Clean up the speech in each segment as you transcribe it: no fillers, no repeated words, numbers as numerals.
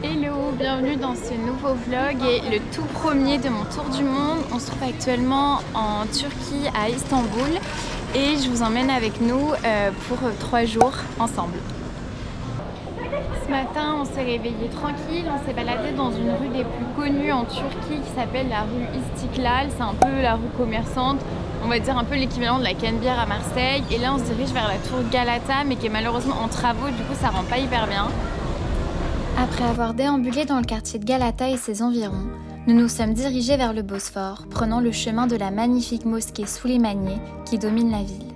Hello, bienvenue dans ce nouveau vlog et le tout premier de mon tour du monde. On se trouve actuellement en Turquie, à Istanbul, et je vous emmène avec nous pour 3 jours ensemble. Ce matin, on s'est réveillé tranquille, on s'est baladé dans une rue des plus connues en Turquie qui s'appelle la rue Istiklal. C'est un peu la rue commerçante, on va dire un peu l'équivalent de la Canebière à Marseille. Et là, on se dirige vers la tour Galata, mais qui est malheureusement en travaux, du coup ça rend pas hyper bien. Après avoir déambulé dans le quartier de Galata et ses environs, nous nous sommes dirigés vers le Bosphore, prenant le chemin de la magnifique mosquée Süleymaniyye qui domine la ville.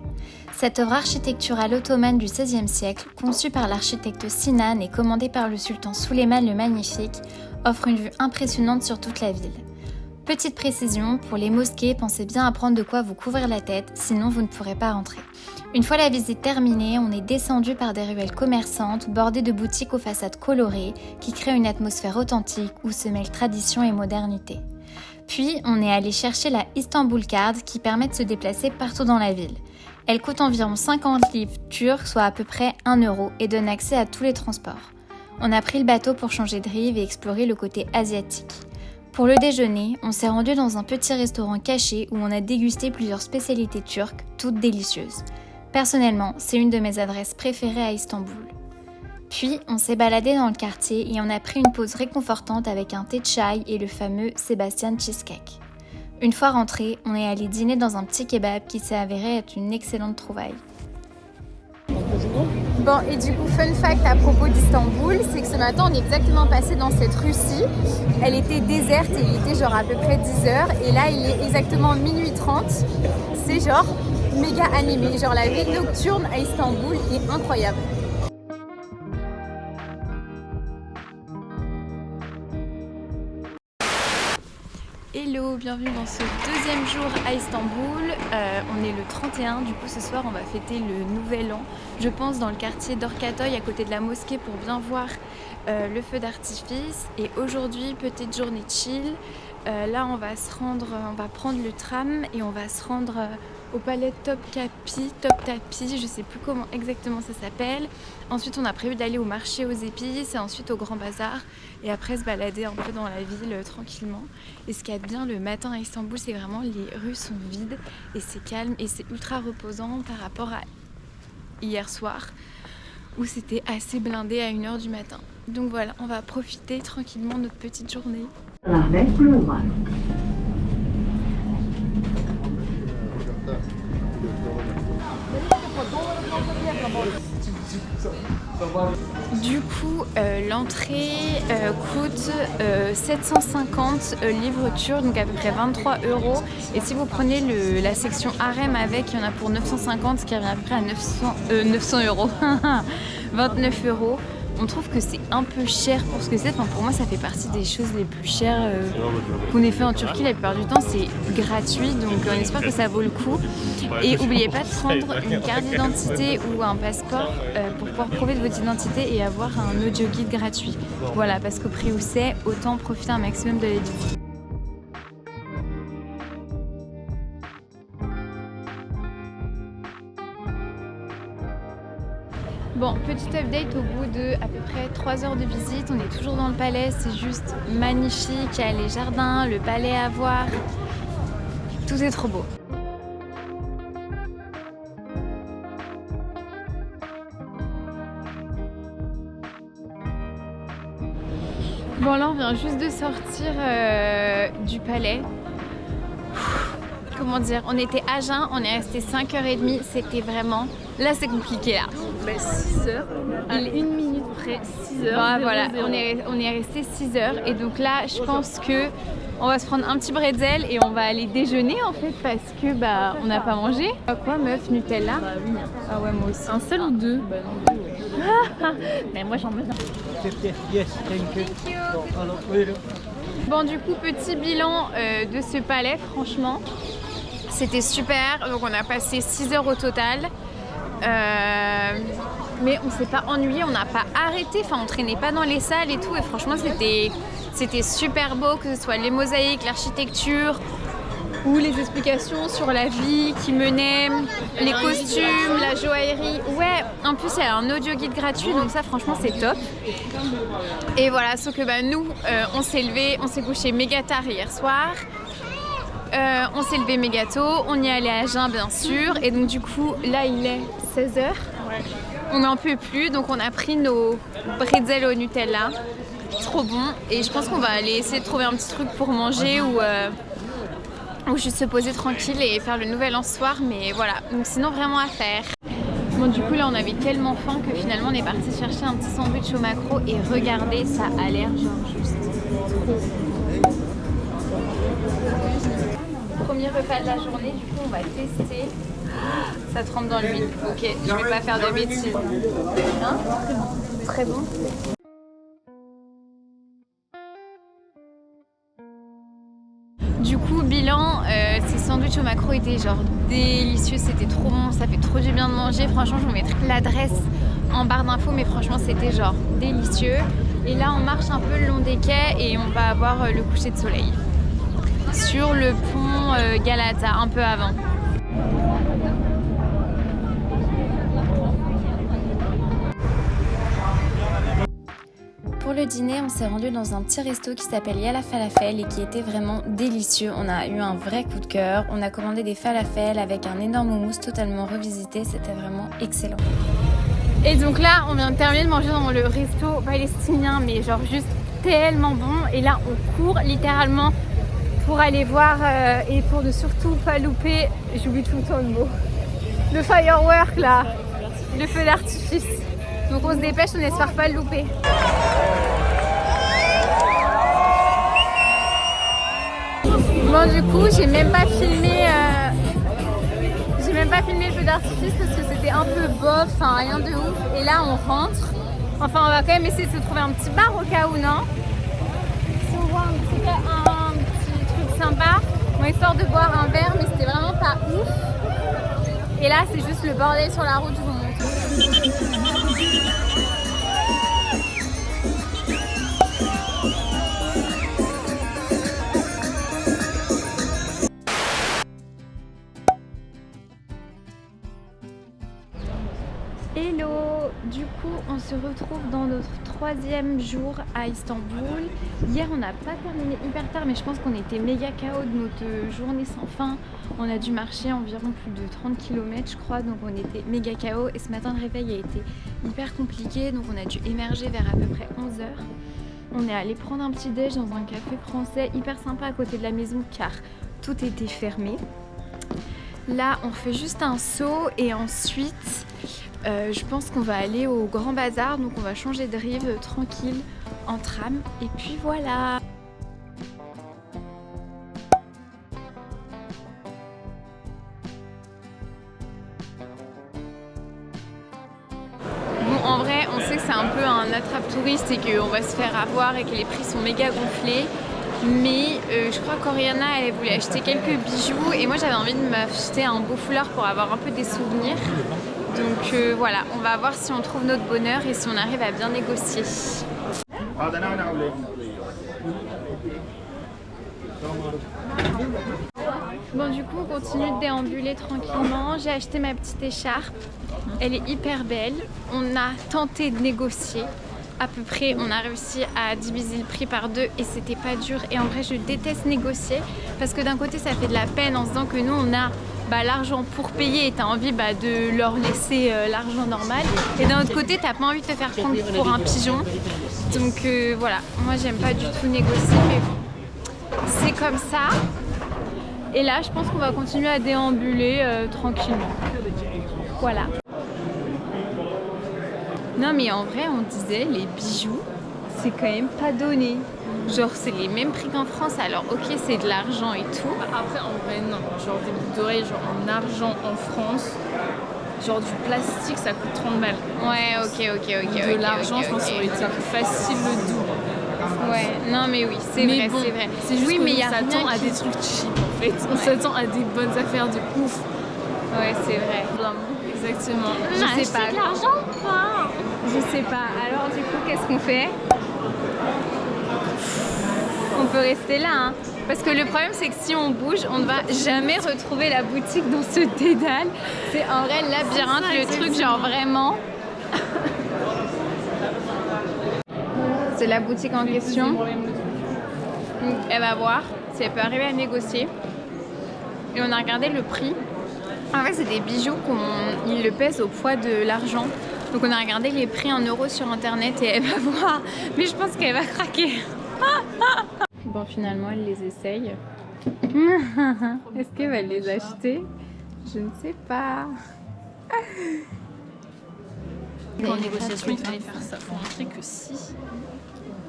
Cette œuvre architecturale ottomane du XVIe siècle, conçue par l'architecte Sinan et commandée par le sultan Süleyman le Magnifique, offre une vue impressionnante sur toute la ville. Petite précision, pour les mosquées, pensez bien à prendre de quoi vous couvrir la tête, sinon vous ne pourrez pas rentrer. Une fois la visite terminée, on est descendu par des ruelles commerçantes bordées de boutiques aux façades colorées qui créent une atmosphère authentique où se mêlent tradition et modernité. Puis, on est allé chercher la Istanbul Card qui permet de se déplacer partout dans la ville. Elle coûte environ 50 livres turcs, soit à peu près 1 euro, et donne accès à tous les transports. On a pris le bateau pour changer de rive et explorer le côté asiatique. Pour le déjeuner, on s'est rendu dans un petit restaurant caché où on a dégusté plusieurs spécialités turques, toutes délicieuses. Personnellement, c'est une de mes adresses préférées à Istanbul. Puis, on s'est baladé dans le quartier et on a pris une pause réconfortante avec un thé de chai et le fameux Sebastian Cheesecake. Une fois rentré, on est allé dîner dans un petit kebab qui s'est avéré être une excellente trouvaille. Bon, et du coup, fun fact à propos d'Istanbul, c'est que ce matin, on est exactement passé dans cette rue-ci. Elle était déserte et il était genre à peu près 10h. Et là, il est exactement minuit 30. C'est genre méga animé. Genre la vie nocturne à Istanbul est incroyable. Hello, bienvenue dans ce deuxième jour à Istanbul. On est le 31, du coup ce soir on va fêter le nouvel an, je pense dans le quartier d'Orkatoy à côté de la mosquée pour bien voir le feu d'artifice. Et aujourd'hui, petite journée chill. Là on va prendre le tram et on va se rendre au palais Topkapi, je sais plus comment exactement ça s'appelle. Ensuite on a prévu d'aller au marché aux épices et ensuite au Grand Bazar et après se balader un peu dans la ville tranquillement. Et ce qu'il y a de bien le matin à Istanbul, c'est vraiment les rues sont vides et c'est calme et c'est ultra reposant par rapport à hier soir où c'était assez blindé à 1h du matin. Donc voilà, on va profiter tranquillement de notre petite journée. Du coup, l'entrée coûte 750 livres turcs, donc à peu près 23 euros. Et si vous prenez la section harem avec, il y en a pour 950, ce qui revient à peu près à 900 euros. 29 euros. On trouve que c'est un peu cher pour ce que c'est. Enfin, pour moi, ça fait partie des choses les plus chères qu'on ait fait en Turquie. La plupart du temps, c'est gratuit. Donc, on espère que ça vaut le coup. Et n'oubliez pas de prendre une carte d'identité ou un passeport pour pouvoir prouver de votre identité et avoir un audio guide gratuit. Voilà, parce qu'au prix où c'est, autant profiter un maximum de la visite. Bon, petit update au bout de à peu près 3 heures de visite, on est toujours dans le palais, c'est juste magnifique, il y a les jardins, le palais à voir, tout est trop beau. Bon là on vient juste de sortir du palais. Comment dire, on était à jeun, on est resté 5h30, c'était vraiment... Là c'est compliqué là. 6h, à 1 minute près, 6h. Ouais, voilà, on est resté 6h et donc là je pense que on va se prendre un petit bretzel et on va aller déjeuner en fait parce que on n'a pas mangé. Quoi meuf, Nutella? Bah oui. Ah ouais moi aussi. Un seul ou deux? Bah non, deux. Ouais. Mais moi j'en veux un. Yes, thank you. Bon du coup petit bilan de ce palais franchement. C'était super, donc on a passé 6 heures au total. Mais on s'est pas ennuyé, on n'a pas arrêté, enfin on traînait pas dans les salles et tout. Et franchement c'était super beau, que ce soit les mosaïques, l'architecture, ou les explications sur la vie qui menait, les costumes, la joaillerie. Ouais, en plus il y a un audio guide gratuit, donc ça franchement c'est top. Et voilà, sauf que bah, nous, on s'est levé, on s'est couché méga tard hier soir. On s'est levé méga tôt, on y est allé à jeun bien sûr, et donc du coup là il est 16h. On n'en peut plus, donc on a pris nos bretzels au Nutella. Trop bon, et je pense qu'on va aller essayer de trouver un petit truc pour manger ou juste se poser tranquille et faire le nouvel an ce soir, mais voilà, donc sinon vraiment à faire. Bon, du coup là on avait tellement faim que finalement on est parti chercher un petit sandwich au maquereau, et regardez, ça a l'air genre juste trop. Premier repas de la journée, du coup on va tester. Ça trempe dans l'huile, ok, je vais pas faire de bêtises. Hein? Très bon. Du coup, bilan, ces sandwichs au maquereau étaient genre délicieux, c'était trop bon, ça fait trop du bien de manger. Franchement, je vous mettrai l'adresse en barre d'infos, mais franchement, c'était genre délicieux. Et là, on marche un peu le long des quais et on va avoir le coucher de soleil sur le pont Galata, un peu avant. Pour le dîner, on s'est rendu dans un petit resto qui s'appelle Yala Falafel et qui était vraiment délicieux. On a eu un vrai coup de cœur. On a commandé des falafels avec un énorme houmous totalement revisité. C'était vraiment excellent. Et donc là, on vient de terminer de manger dans le resto palestinien, mais genre juste tellement bon. Et là, on court littéralement pour aller voir et pour ne surtout pas louper, j'oublie tout le temps le mot, le firework là, le feu d'artifice. Donc on se dépêche, on espère pas le louper. Bon, du coup, j'ai même pas filmé le feu d'artifice parce que c'était un peu bof, enfin rien de ouf. Et là, on rentre. Enfin, on va quand même essayer de se trouver un petit bar au cas où, non? Si on voit un petit truc sympa, bon, histoire de boire un verre, mais c'était vraiment pas ouf. Et là, c'est juste le bordel sur la route, je vous montre. Hello! Du coup, on se retrouve dans notre 3e jour à Istanbul. Hier, on n'a pas terminé hyper tard, mais je pense qu'on était méga KO de notre journée sans fin. On a dû marcher environ plus de 30 km, je crois, donc on était méga KO. Et ce matin, le réveil a été hyper compliqué, donc on a dû émerger vers à peu près 11h. On est allé prendre un petit déj dans un café français hyper sympa à côté de la maison car tout était fermé. Là, on fait juste un saut et ensuite, je pense qu'on va aller au Grand Bazar. Donc on va changer de rive tranquille en tram. Et puis voilà. Bon, en vrai, on sait que c'est un peu un attrape-touriste et qu'on va se faire avoir et que les prix sont méga gonflés. Mais je crois qu'Oriana elle voulait acheter quelques bijoux et moi j'avais envie de m'acheter un beau foulard pour avoir un peu des souvenirs. Donc voilà, on va voir si on trouve notre bonheur et si on arrive à bien négocier. Bon, du coup on continue de déambuler tranquillement. J'ai acheté ma petite écharpe, elle est hyper belle. On a tenté de négocier. À peu près, on a réussi à diviser le prix par 2 et c'était pas dur. Et en vrai, je déteste négocier parce que d'un côté, ça fait de la peine en se disant que nous, on a l'argent pour payer et t'as envie de leur laisser l'argent normal. Et d'un autre côté, t'as pas envie de te faire prendre pour un pigeon. Donc voilà, moi, j'aime pas du tout négocier, mais bon, c'est comme ça. Et là, je pense qu'on va continuer à déambuler tranquillement. Voilà. Non mais en vrai on disait les bijoux c'est quand même pas donné. Genre c'est les mêmes prix qu'en France, alors ok c'est de l'argent et tout. Après en vrai non, genre des boucles d'oreilles genre en argent en France, genre du plastique ça coûte 30 balles. Ouais ok. De l'argent je pense que ça aurait été facile le double. Ouais, non mais oui, c'est vrai, bon, c'est vrai. C'est juste oui, mais on s'attend à des trucs cheap en fait. On s'attend à des bonnes affaires de ouf. Ouais c'est vrai. Exactement. Je sais pas. De l'argent ou pas? Je sais pas. Alors du coup qu'est-ce qu'on fait? On peut rester là, hein. Parce que le problème, c'est que si on bouge, on ne va jamais retrouver la boutique dans ce dédale. C'est un vrai labyrinthe, le truc, genre vraiment. C'est la boutique en question. Donc, elle va voir si elle peut arriver à négocier. Et on a regardé le prix. En fait, c'est des bijoux ils le pèsent au poids de l'argent. Donc on a regardé les prix en euros sur internet et elle va voir. Mais je pense qu'elle va craquer. Bon, finalement, elle les essaye. Est-ce qu'elle va les acheter? Je ne sais pas. En négociation, il fallait faire ça. Faut montrer que si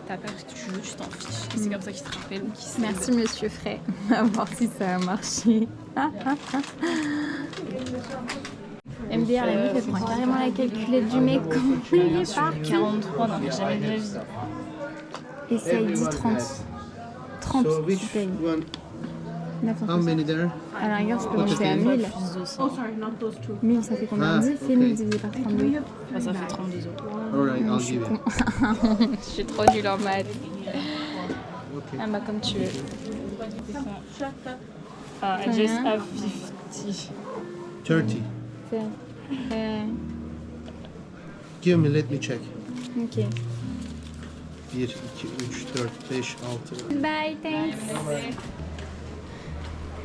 t'as pas ce que tu veux, tu t'en fiches. Et c'est comme ça qu'ils te rappellent ou qu'ils se Merci Monsieur Frey. On va voir si ça a marché. MDR, la meuf, elle prend carrément la calculette du mec quand il est pas. 43, non mais jamais de la vie. Et ça, il dit 30. 30, So tu which payes. one? 900. How many there? À la rigueur, je peux monter à 1000. 1000, ça fait combien? Ah, 10, c'est 1000 divisé par 32. Enfin, ça fait 32 euros. Alright, I'll give it. Je suis trop nulle en maths. Okay. Ah bah comme tu veux. I just have 50. 30. C'est- Give me, let me check. Ok. 1, 2, 3, 4, 5, 6. Bye, thanks.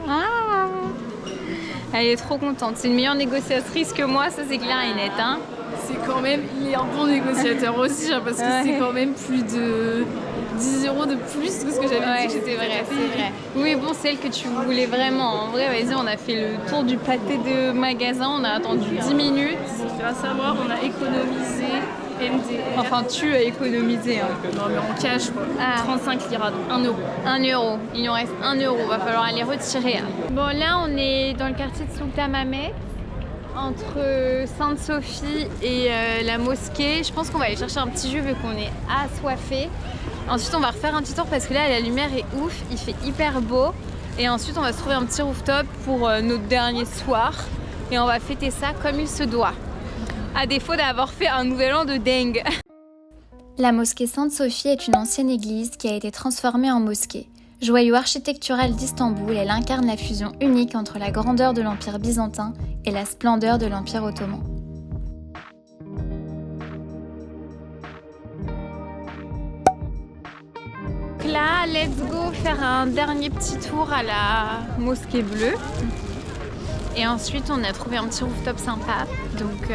Ah. Elle est trop contente. C'est une meilleure négociatrice que moi, ça c'est clair et net. Hein. C'est quand même, il est un bon négociateur aussi, hein, parce que c'est quand même plus de 10 euros de plus que ce que j'avais dit que j'étais vrai, c'est vrai. Oui, bon, celle que tu voulais vraiment. En vrai, vas-y, on a fait le tour du pâté de magasin, on a attendu 10 minutes. Grâce à moi, on a économisé MDR. Enfin, tu as économisé. Hein. Non mais en cash quoi. Ah. 35 liras, donc 1 euro. 1 euro. Il nous reste 1 euro. Va falloir aller retirer. Hein. Bon, là, on est dans le quartier de Sultanahmet, entre Sainte-Sophie et la mosquée. Je pense qu'on va aller chercher un petit jus vu qu'on est assoiffé. Ensuite, on va refaire un petit tour parce que là, la lumière est ouf. Il fait hyper beau. Et ensuite, on va se trouver un petit rooftop pour notre dernier soir. Et on va fêter ça comme il se doit. À défaut d'avoir fait un nouvel an de dingue. La mosquée Sainte-Sophie est une ancienne église qui a été transformée en mosquée. Joyau architectural d'Istanbul, elle incarne la fusion unique entre la grandeur de l'Empire byzantin et la splendeur de l'Empire ottoman. Donc là, let's go faire un dernier petit tour à la mosquée bleue. Et ensuite, on a trouvé un petit rooftop sympa. Donc,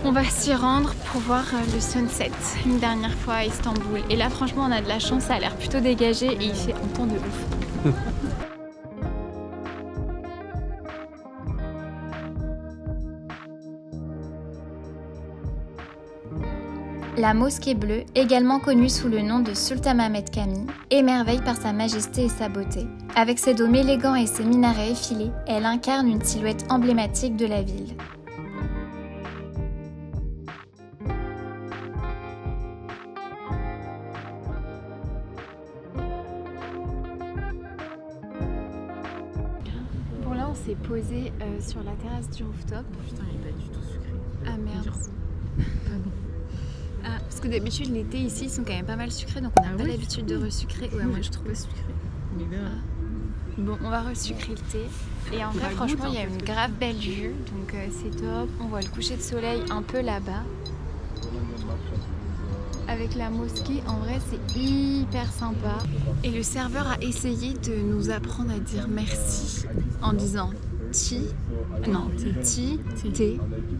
on va s'y rendre pour voir le sunset une dernière fois à Istanbul. Et là, franchement, on a de la chance. Ça a l'air plutôt dégagé et il fait un temps de ouf. La mosquée bleue, également connue sous le nom de Sultanahmet Cami, émerveille par sa majesté et sa beauté. Avec ses dômes élégants et ses minarets effilés, elle incarne une silhouette emblématique de la ville. Bon, là, on s'est posé sur la terrasse du rooftop. Putain, il est pas du tout sucré. Ah merde. Ah, parce que d'habitude, les thés ici ils sont quand même pas mal sucrés, donc on n'a pas l'habitude de resucrer. Ouais, moi je trouve sucré. Bon, on va resucrer le thé. Et en vrai, franchement, il y a une grave belle vue, donc c'est top. On voit le coucher de soleil un peu là-bas. Avec la mosquée, en vrai, c'est hyper sympa. Et le serveur a essayé de nous apprendre à dire merci en disant tea,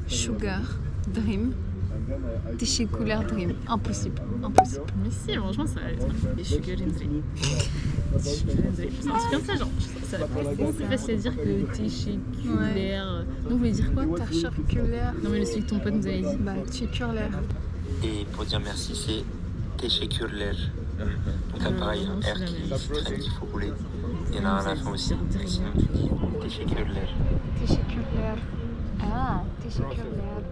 sugar, dream. Teşekkürler dream. Impossible. Impossible. Mais si, franchement, ça va être des sugar and dream. C'est un truc comme ça, genre. Ça va être plus facile à dire que téchéculaire. Donc, vous voulez dire quoi? Teşekkürler. Non, mais le celui que ton pote nous avait dit. Bah, teşekkürler. Et pour dire merci, c'est teşekkürler. Donc là, pareil, un R qui traîne, qu'il faut rouler. Il y en a un à la fin aussi. Sinon, tu dis teşekkürler. Teşekkürler. Ah, teşekkürler.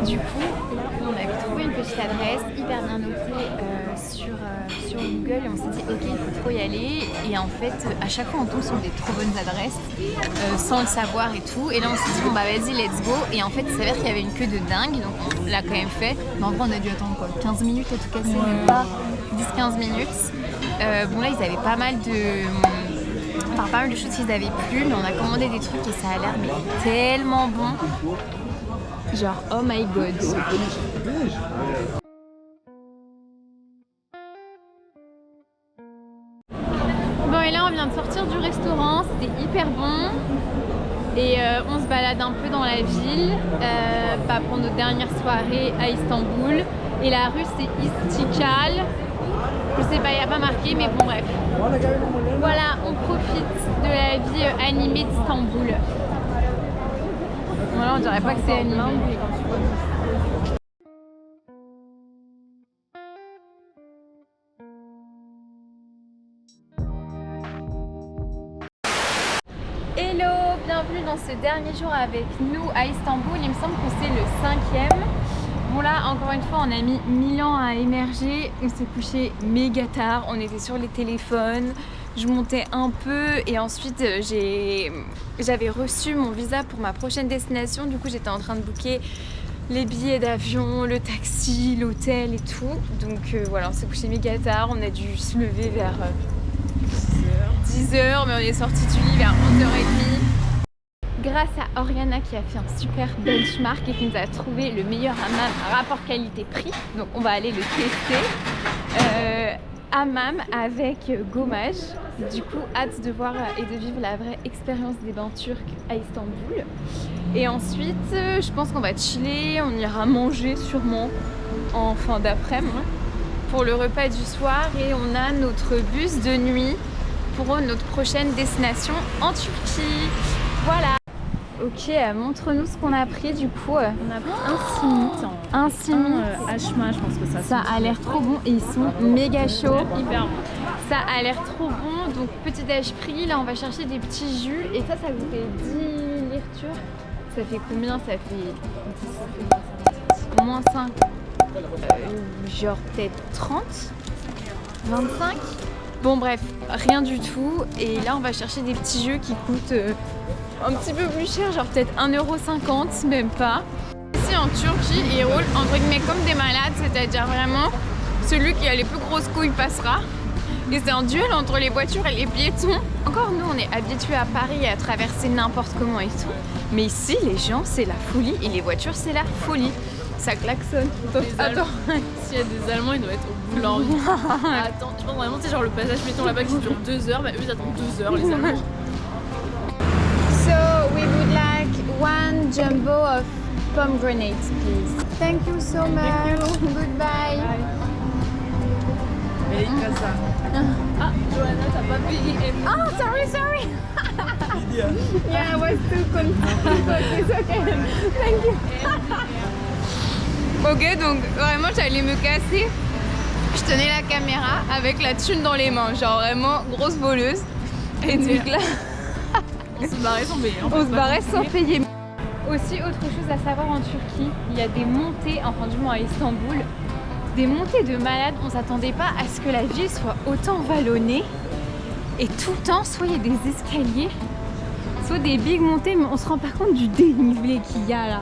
Du coup, là, on avait trouvé une petite adresse hyper bien notée sur Google et on s'est dit ok, il faut trop y aller. Et en fait, à chaque fois, on tombe sur des trop bonnes adresses sans le savoir et tout. Et là, on s'est dit bon bah vas-y, let's go. Et en fait, il s'avère qu'il y avait une queue de dingue, donc on l'a quand même fait. Mais en vrai, on a dû attendre quoi, 15 minutes à tout casser, même pas 10-15 minutes. Bon là, ils avaient pas mal de choses qu'ils avaient plu, mais on a commandé des trucs et ça a l'air mais tellement bon. Genre, oh my god. Bon, et là, on vient de sortir du restaurant, c'était hyper bon. Et on se balade un peu dans la ville pour notre dernière soirée à Istanbul. Et la rue, c'est Istiklal. Je sais pas, il n'y a pas marqué, mais bon, bref. Voilà, on profite de la vie animée d'Istanbul. Voilà, on dirait pas que c'est animé. Hello, bienvenue dans ce dernier jour avec nous à Istanbul. Il me semble que c'est le 5e. Bon là, encore une fois, on a mis 1000 ans à émerger. On s'est couché méga tard, on était sur les téléphones. Je montais un peu et ensuite j'avais reçu mon visa pour ma prochaine destination. Du coup, j'étais en train de booker les billets d'avion, le taxi, l'hôtel et tout. Donc voilà, on s'est couché méga tard. On a dû se lever vers 10h, mais on est sorti du lit vers 11h30. Grâce à Oriana qui a fait un super benchmark et qui nous a trouvé le meilleur hammam rapport qualité-prix. Donc on va aller le tester. Hammam avec gommage. Du coup, hâte de voir et de vivre la vraie expérience des bains turcs à Istanbul. Et ensuite, je pense qu'on va chiller, on ira manger sûrement en fin d'après-midi pour le repas du soir. Et on a notre bus de nuit pour notre prochaine destination en Turquie. Voilà. Ok, montre-nous ce qu'on a pris du coup. On a pris un simit. Un simit. Hachma, je pense que ça a l'air trop bon et ils sont méga chauds. Hyper bon. Ça a l'air trop bon. Donc petit déj pris. Là, on va chercher des petits jus. Et ça coûtait 10 lire turcs. Ça fait combien? Ça fait 10, moins 5. Genre peut-être 30, 25. Bon bref, rien du tout. Et là, on va chercher des petits jeux qui coûtent un petit peu plus cher, genre peut-être 1,50 €, même pas. Ici en Turquie, ils roulent entre guillemets comme des malades, c'est-à-dire vraiment celui qui a les plus grosses couilles passera. Et c'est un duel entre les voitures et les piétons. Encore nous, on est habitués à Paris à traverser n'importe comment et tout. Mais ici, les gens, c'est la folie et les voitures, c'est la folie. Ça klaxonne. Attends, s'il y a des Allemands, ils doivent être au bout de leur vie. Attends, tu penses vraiment, c'est genre le passage piéton là-bas qui dure 2 heures, bah eux ils attendent 2 heures, les Allemands. So we would like 1 jumbo of pomegranates, please. Thank you so much. Goodbye. Ah, Johanna, t'as pas payé. Oh, sorry. Yeah, I was too confused. It's okay. Thank you. Ok, donc vraiment j'allais me casser. Je tenais la caméra avec la thune dans les mains, genre vraiment grosse voleuse. Et donc là, on se barrait sans payer. On se barrait sans payer. Aussi, autre chose à savoir en Turquie, il y a des montées, enfin du moins à Istanbul, des montées de malades. On s'attendait pas à ce que la ville soit autant vallonnée. Et tout le temps, soit il y a des escaliers, soit des big montées, mais on se rend pas compte du dénivelé qu'il y a là.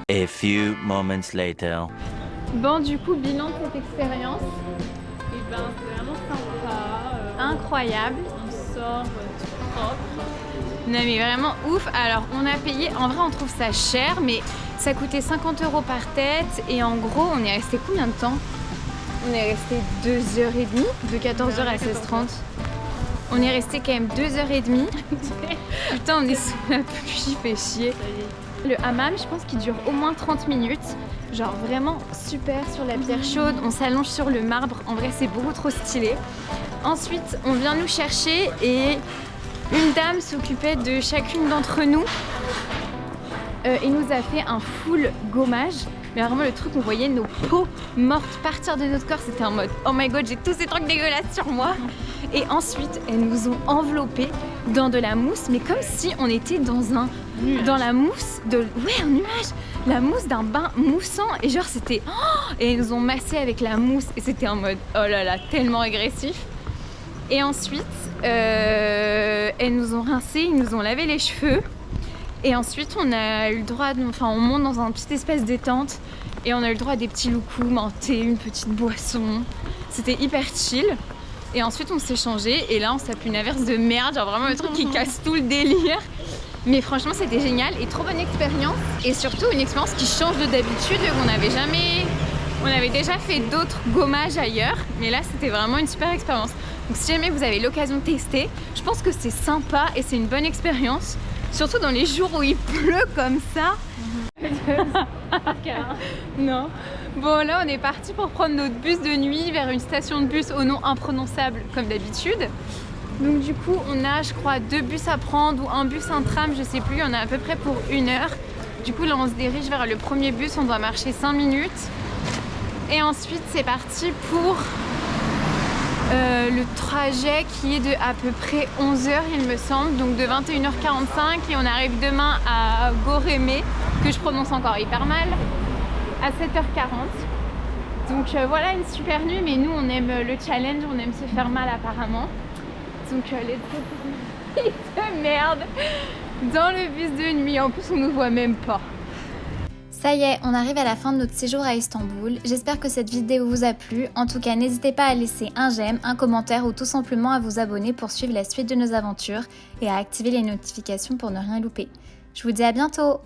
A few moments later. Bon, du coup, bilan de cette expérience. Et ben, c'est vraiment sympa. Incroyable. On sort tout propre. Non mais vraiment ouf. Alors on a payé, en vrai on trouve ça cher, mais ça coûtait 50 € par tête. Et en gros, on est resté combien de temps? On est resté 2h30, de 14h à 16h30. On est resté quand même 2h30. Putain, on est sous la pluie, fait chier. Le hammam, je pense qu'il dure au moins 30 minutes. Genre vraiment super sur la pierre chaude. On s'allonge sur le marbre. En vrai, c'est beaucoup trop stylé. Ensuite, on vient nous chercher et une dame s'occupait de chacune d'entre nous. Et nous a fait un full gommage. Mais vraiment le truc, on voyait nos peaux mortes partir de notre corps, c'était en mode oh my god, j'ai tous ces trucs dégueulasses sur moi. Et ensuite, elles nous ont enveloppés dans de la mousse, mais comme si on était dans la mousse un nuage, la mousse d'un bain moussant. Et genre c'était et elles nous ont massé avec la mousse et c'était en mode oh là là, tellement agressif. Et ensuite, elles nous ont rincé, ils nous ont lavé les cheveux. Et ensuite, on a eu le droit, on monte dans un petit espace détente et on a eu le droit à des petits loukoums, un thé, une petite boisson. C'était hyper chill. Et ensuite, on s'est changé et là, on s'est pris une averse de merde, genre vraiment le truc qui casse tout le délire. Mais franchement, c'était génial et trop bonne expérience. Et surtout, une expérience qui change de d'habitude. On avait déjà fait d'autres gommages ailleurs, mais là, c'était vraiment une super expérience. Donc si jamais vous avez l'occasion de tester, je pense que c'est sympa et c'est une bonne expérience. Surtout dans les jours où il pleut comme ça. Non. Bon là on est parti pour prendre notre bus de nuit vers une station de bus au nom imprononçable comme d'habitude. Donc du coup on a je crois 2 bus à prendre ou un bus, un tram, je sais plus, on a à peu près pour 1 heure. Du coup là on se dirige vers le premier bus, on doit marcher 5 minutes. Et ensuite c'est parti pour le trajet qui est de à peu près 11h il me semble, donc de 21h45 et on arrive demain à Gorémé, que je prononce encore hyper mal, à 7h40. Donc voilà une super nuit, mais nous on aime le challenge, on aime se faire mal apparemment. Donc let's go de merde dans le bus de nuit, en plus on nous voit même pas. Ça y est, on arrive à la fin de notre séjour à Istanbul. J'espère que cette vidéo vous a plu. En tout cas, n'hésitez pas à laisser un j'aime, un commentaire ou tout simplement à vous abonner pour suivre la suite de nos aventures et à activer les notifications pour ne rien louper. Je vous dis à bientôt!